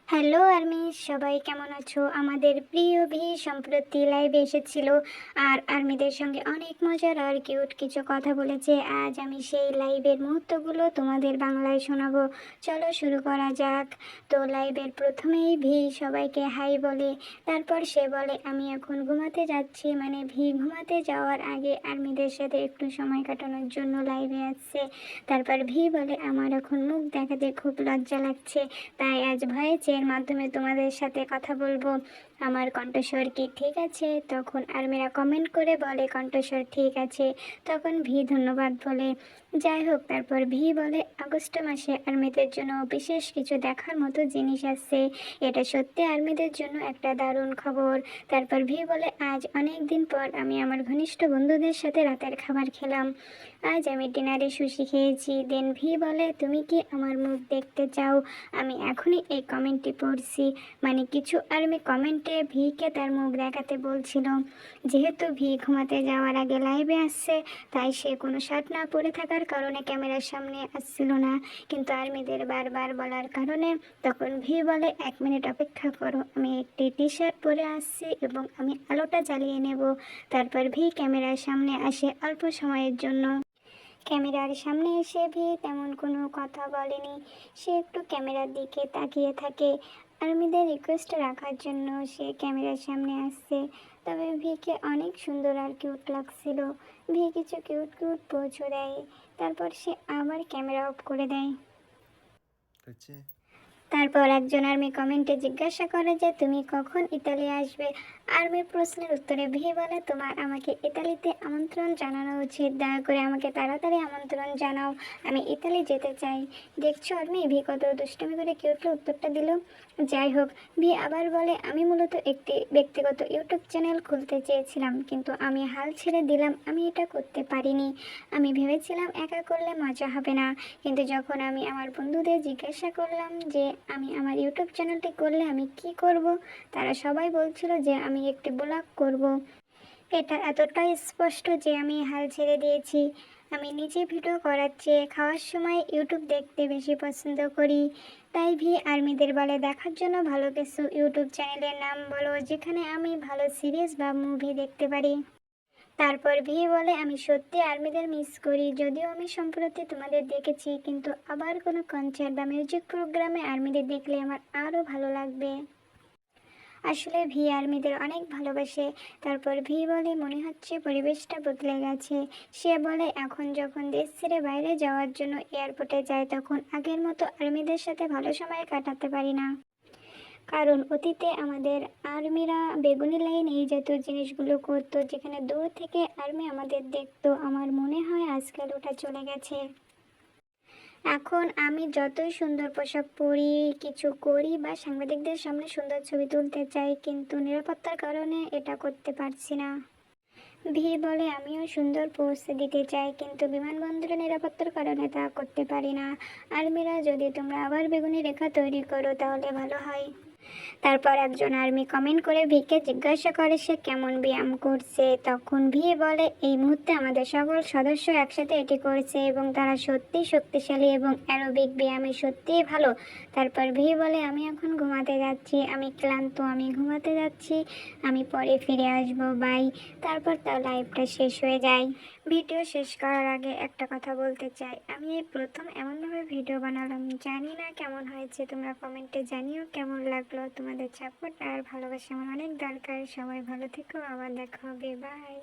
Hello army, সবাই কেমন আছো? আমাদের প্রিয় ভি সম্প্রতি লাইভে এসেছিল আর আর্মিদের সঙ্গে অনেক মজার আর কিউট কিছু কথা বলেছে। আজ আমি সেই লাইভের মুহূর্তগুলো তোমাদের বাংলায় শোনাবো। চলো শুরু করা যাক। তো লাইভের প্রথমেই ভি সবাইকে হাই বলে, তারপর সে বলে আমি এখন ঘুমাতে যাচ্ছি। মানে ভি ঘুমাতে যাওয়ার আগে আর্মিদের সাথে একটু সময় কাটানোর জন্য লাইভে আসছে। তারপর ভি বলে আমার এখন মুখ দেখাতে খুব লজ্জা লাগছে, তাই আজ ভয়েসের মাধ্যমে তোমাদের সাথে কথা বলবো। আমার কণ্ঠস্বর কি ঠিক আছে? তখন আর্মিরা কমেন্ট করে বলে কণ্ঠস্বর ঠিক আছে। তখন ভি ধন্যবাদ বলে। যাই হোক, তারপর ভি বলে আগস্ট মাসে আর্মিদের জন্য বিশেষ কিছু দেখার মতো জিনিস আসছে। এটা সত্যি আর্মিদের জন্য একটা দারুণ খবর। তারপর ভি বলে আজ অনেক দিন পর আমি আমার ঘনিষ্ঠ বন্ধুদের সাথে রাতের খাবার খেলাম। আজ আমি ডিনারে সুশি খেয়েছি। দেন ভি বলে তুমি কি আমার মুখ দেখতে চাও? আমি এখনই এই কমেন্টটি পড়ছি। মানে কিছু আর্মি কমেন্টে ভিকে তার মুখ দেখাতে বলছিল। যেহেতু ভি ঘুমাতে যাওয়ার আগে লাইভে আসছে, তাই সে কোনো শার্ট না পরে থাকার কারণে ক্যামেরার সামনে আসছিল না। কিন্তু আর্মিদের বারবার বলার কারণে তখন ভি বলে 1 মিনিট অপেক্ষা করো, আমি একটি টি শার্ট পরে আসছি এবং আমি আলোটা জ্বালিয়ে নেব। তারপর ভি ক্যামেরার সামনে আসে অল্প সময়ের জন্য। ক্যামেরার সামনে এসে ভি তেমন কোনো কথা বলেনি। সে একটু ক্যামেরার দিকে তাকিয়ে থাকে। আর্মিদের রিকোয়েস্ট রাখার জন্য সে ক্যামেরার সামনে আসছে। তবে ভিকে অনেক সুন্দর আর কিউট লাগছিল। ভি কিছু কিউট কিউট পোজও দেয়। তারপর সে আবার ক্যামেরা অফ করে দেয়। তারপর একজন আর্মি কমেন্টে জিজ্ঞাসা করে যে তুমি কখন ইতালি আসবে? আর্মির প্রশ্নের উত্তরে ভি বলে তোমার আমাকে ইতালিতে আমন্ত্রণ জানানো উচিত, দয়া করে আমাকে তাড়াতাড়ি আমন্ত্রণ জানাও, আমি ইতালি যেতে চাই। দেখছো আর্মি, ভি কত দুষ্টুমি করে কিউটলি উত্তরটা দিল। যাই হোক, ভি আবার বলে আমি মূলত একটি ব্যক্তিগত ইউটিউব চ্যানেল খুলতে চেয়েছিলাম, কিন্তু আমি হাল ছেড়ে দিলাম, আমি এটা করতে পারিনি। আমি ভেবেছিলাম একা করলে মজা হবে না, কিন্তু যখন আমি আমার বন্ধুদের জিজ্ঞাসা করলাম যে আমি আমার ইউটিউব চ্যানেলটি করলে আমি কি করব, তারা সবাই বলছিল যে আমি একটি ব্লগ করব। এটা এতটাই স্পষ্ট যে আমি হাল ছেড়ে দিয়েছি। আমি নিজে ভিডিও করার চেয়ে খাওয়ার সময় ইউটিউব দেখতে বেশি পছন্দ করি। তাই ভি আর্মিদের বলে দেখার জন্য ভালো কিছু ইউটিউব চ্যানেলের নাম বলো যেখানে আমি ভালো সিরিজ বা মুভি দেখতে পারি। তারপর ভি বলে আমি সত্যি আর্মিদের মিস করি, যদিও আমি সম্প্রতি তোমাদের দেখেছি, কিন্তু আবার কোনো কনসার্ট বা মিউজিক প্রোগ্রামে আর্মিদের দেখলে আমার আরও ভালো লাগবে। আসলে ভি আর্মিদের অনেক ভালোবাসে। তারপর ভি বলে মনে হচ্ছে পরিবেশটা বদলে গেছে। সে বলে এখন যখন দেশ ছেড়ে বাইরে যাওয়ার জন্য এয়ারপোর্টে যায় তখন আগের মতো আর্মিদের সাথে ভালো সময় কাটাতে পারি না। কারণ অতীতে আমাদের আর্মিরা বেগুনি লাইন এই জাতীয় জিনিসগুলো করতো, যেখানে দূর থেকে আর্মি আমাদের দেখতো। আমার মনে হয় আজকাল ওটা চলে গেছে। এখন আমি যতই সুন্দর পোশাক পরি, কিছু করি বা সাংবাদিকদের সামনে সুন্দর ছবি তুলতে চাই, কিন্তু নিরাপত্তার কারণে এটা করতে পারছি না। ভি বলে আমিও সুন্দর পোস্ট দিতে চাই, কিন্তু বিমানবন্দরের নিরাপত্তার কারণে তা করতে পারি না। আর্মিরা যদি তোমরা আবার বেগুনি রেখা তৈরি করো তাহলে ভালো হয়। তারপর একজন আর্মি কমেন্ট করে ভিকে জিজ্ঞাসা করে সে কেমন ব্যায়াম করছে। তখন ভি বলে এই মুহূর্তে আমাদের সকল সদস্য একসাথে এটি করছে এবং তারা সত্যিই শক্তিশালী এবং অ্যারোবিক ব্যায়ামে সত্যিই ভালো। তারপর ভি বলে আমি এখন ঘুমাতে যাচ্ছি, আমি ক্লান্ত, আমি ঘুমাতে যাচ্ছি, আমি পরে ফিরে আসবো, বাই। তারপর তার লাইভটা শেষ হয়ে যায়। ভিডিও শেষ করার আগে একটা কথা বলতে চাই, আমি এই প্রথম এমনভাবে ভিডিও বানালাম, জানি না কেমন হয়েছে, তোমরা কমেন্টে জানিও কেমন লাগলো। তোমাদের সাপোর্ট আর ভালোবাসা আমার অনেক দরকার। সবাই ভালো থেকো, আবার দেখা হবে, বাই।